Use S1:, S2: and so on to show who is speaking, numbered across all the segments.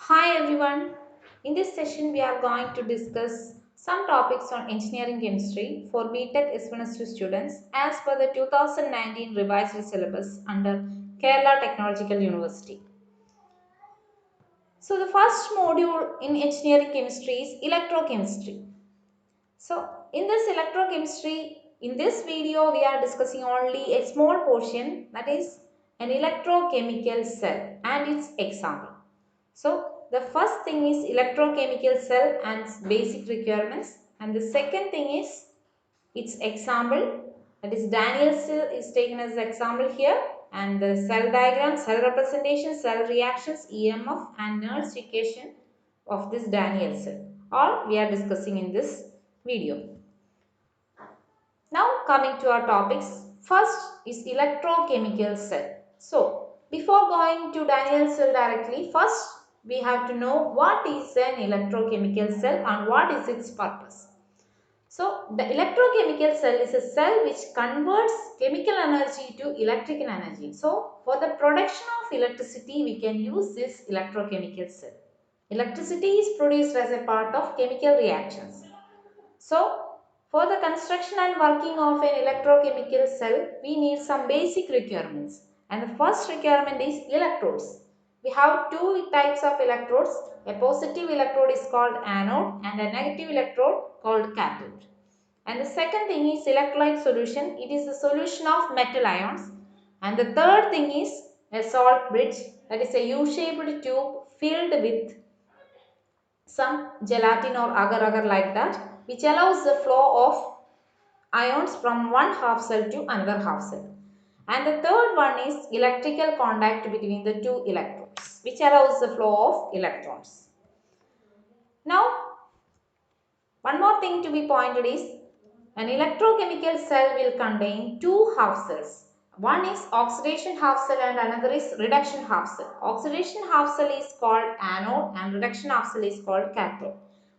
S1: Hi everyone. In this session, we are going to discuss some topics on engineering chemistry for BTech S1S2 students as per the 2019 revised syllabus under Kerala Technological University. So, the first module in engineering chemistry is electrochemistry. So, in this electrochemistry, in this video, we are discussing only a small portion, that is an electrochemical cell and its example. So, the first thing is electrochemical cell and its basic requirements, and the second thing is its example, that is Daniel cell is taken as example here, and the cell diagram, cell representation, cell reactions, EMF and Nernst equation of this Daniel cell. All we are discussing in this video. Now coming to our topics, first is electrochemical cell. So before going to Daniel cell directly, first we have to know what is an electrochemical cell and what is its purpose. So the electrochemical cell is a cell which converts chemical energy to electrical energy. So for the production of electricity, we can use this electrochemical cell. Electricity is produced as a part of chemical reactions. So, for the construction and working of an electrochemical cell, we need some basic requirements. And the first requirement is electrodes. We have two types of electrodes. A positive electrode is called anode and a negative electrode called cathode. And the second thing is electrolyte solution. It is a solution of metal ions. And the third thing is a salt bridge, that is a U-shaped tube filled with some gelatin or agar-agar like that, which allows the flow of ions from one half cell to another half cell. And the third one is electrical contact between the two electrodes, which allows the flow of electrons. Now, one more thing to be pointed is an electrochemical cell will contain two half cells. One is oxidation half cell and another is reduction half cell. Oxidation half cell is called anode and reduction half cell is called cathode.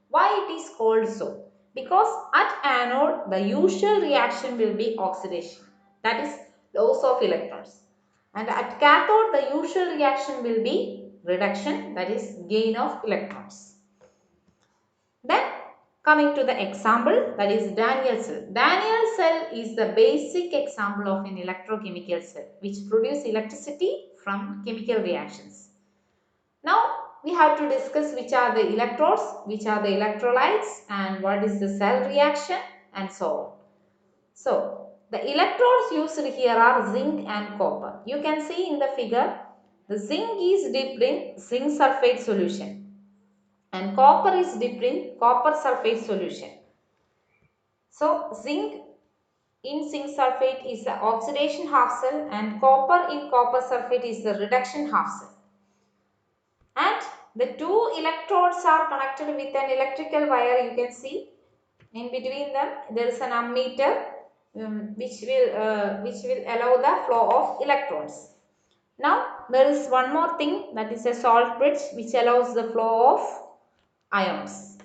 S1: Why it is called so? Because at anode the usual reaction will be oxidation, that is loss of electrons. And at cathode the usual reaction will be reduction, that is gain of electrons. Then coming to the example, that is Daniel cell. Daniel cell is the basic example of an electrochemical cell which produces electricity from chemical reactions. Now we have to discuss which are the electrodes, which are the electrolytes and what is the cell reaction and so on. So the electrodes used here are zinc and copper. You can see in the figure the zinc is dipped in zinc sulfate solution and copper is dipped in copper sulfate solution. So zinc in zinc sulfate is the oxidation half cell and copper in copper sulfate is the reduction half cell. And the two electrodes are connected with an electrical wire. You can see in between them there is an ammeter which will allow the flow of electrons. Now there is one more thing, that is a salt bridge which allows the flow of ions.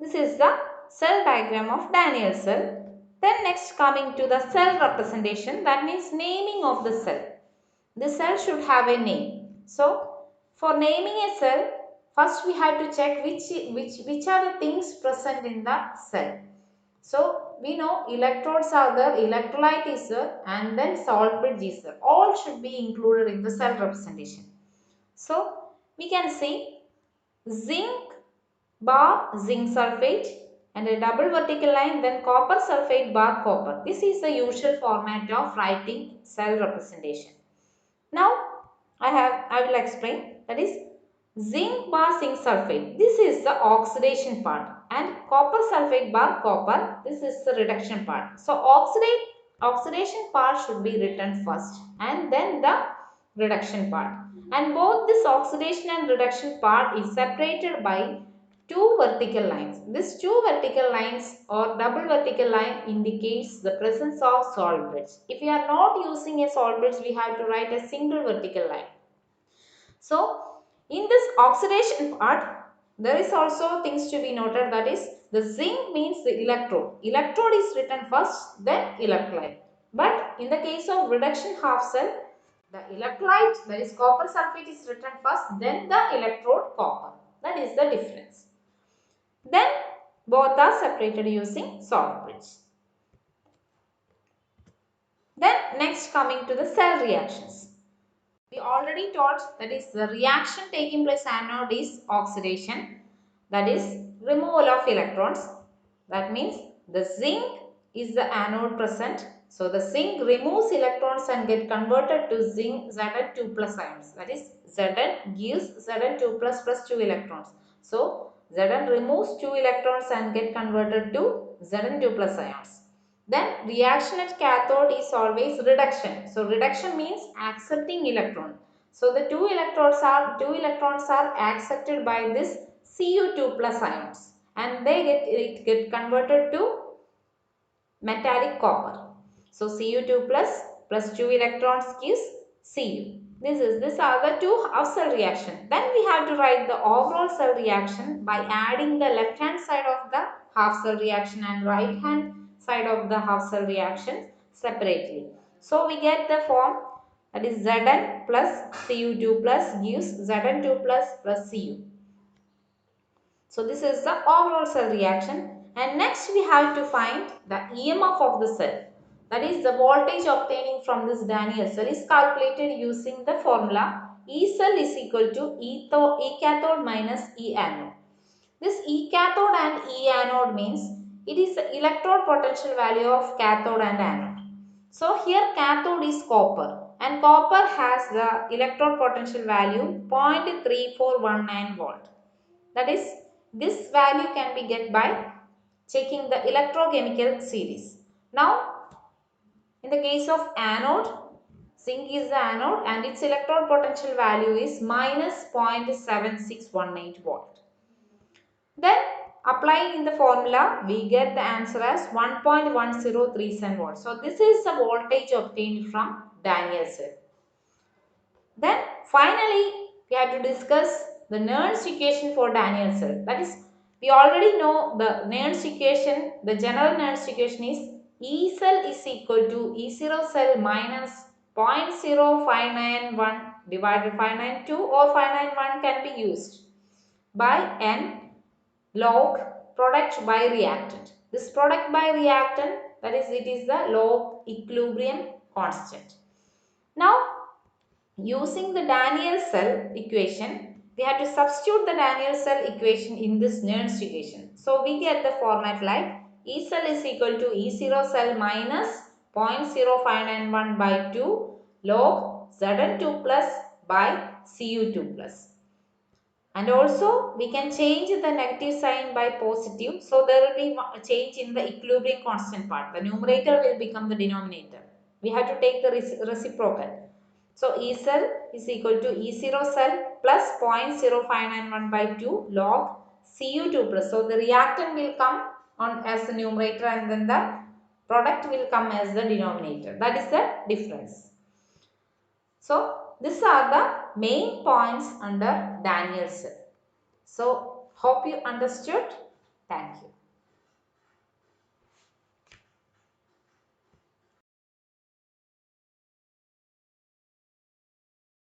S1: This is the cell diagram of Daniel cell. Then next coming to the cell representation, that means naming of the cell. The cell should have a name. So for naming a cell, first we have to check which are the things present in the cell. So we know electrodes are there, electrolyte is there and then salt bridge is there. All should be included in the cell representation. So we can see zinc bar zinc sulfate and a double vertical line, then copper sulfate bar copper. This is the usual format of writing cell representation. Now I will explain, that is zinc bar zinc sulfate. This is the oxidation part and copper sulfate bar copper. This is the reduction part. So oxidation part should be written first and then the reduction part. And both this oxidation and reduction part is separated by two vertical lines. These two vertical lines or double vertical line indicates the presence of salt bridge. If we are not using a salt bridge, we have to write a single vertical line. So in this oxidation part, there is also things to be noted, that is the zinc means the electrode. Electrode is written first, then electrolyte. But in the case of reduction half cell, the electrolyte, that is copper sulfate, is written first, then the electrode copper. That is the difference. Then both are separated using salt bridge. Then next coming to the cell reactions. We already taught that is the reaction taking place anode is oxidation, that is removal of electrons. That means the zinc is the anode present. So the zinc removes electrons and get converted to zinc Zn2 plus ions. That is Zn gives Zn2 plus 2 electrons. So Zn removes 2 electrons and get converted to Zn2 plus ions. Then reaction at cathode is always reduction. So reduction means accepting electron. So the two electrons are accepted by this Cu2 plus ions and they get converted to metallic copper. So Cu2 plus 2 electrons gives Cu. These are the two half cell reaction. Then we have to write the overall cell reaction by adding the left hand side of the half cell reaction and right hand side of the half cell reaction separately. So we get the form, that is Zn plus Cu2 plus gives Zn2 plus Cu. So this is the overall cell reaction, and next we have to find the EMF of the cell. That is the voltage obtaining from this Daniell cell is calculated using the formula E cell is equal to E cathode minus E anode. This E cathode and E anode means it is the electrode potential value of cathode and anode. So here cathode is copper and copper has the electrode potential value 0.3419 volt. That is, this value can be get by checking the electrochemical series. Now, in the case of anode, zinc is the anode and its electrode potential value is minus 0.7618 volt. Then, applying in the formula, we get the answer as 1.1037 volt. So, this is the voltage obtained from Daniell cell. Then finally, we have to discuss the Nernst equation for Daniell cell. That is, we already know the Nernst equation. The general Nernst equation is E cell is equal to E0 cell minus 0.0591 divided 592 or 591 can be used by N log product by reactant. This product by reactant, that is, it is the log equilibrium constant. Now, using the Daniell cell equation, we have to substitute the Daniell cell equation in this Nernst equation. So, we get the format like E cell is equal to E0 cell minus 0.0591 by 2 log Zn2 plus by Cu2 plus. And also, we can change the negative sign by positive. So, there will be a change in the equilibrium constant part. The numerator will become the denominator. We have to take the reciprocal. So, E cell is equal to E0 cell plus 0.0591 by 2 log Cu2 plus. So, the reactant will come on as the numerator and then the product will come as the denominator. That is the difference. So, these are the main points under Daniell cell. So, hope you understood. Thank you.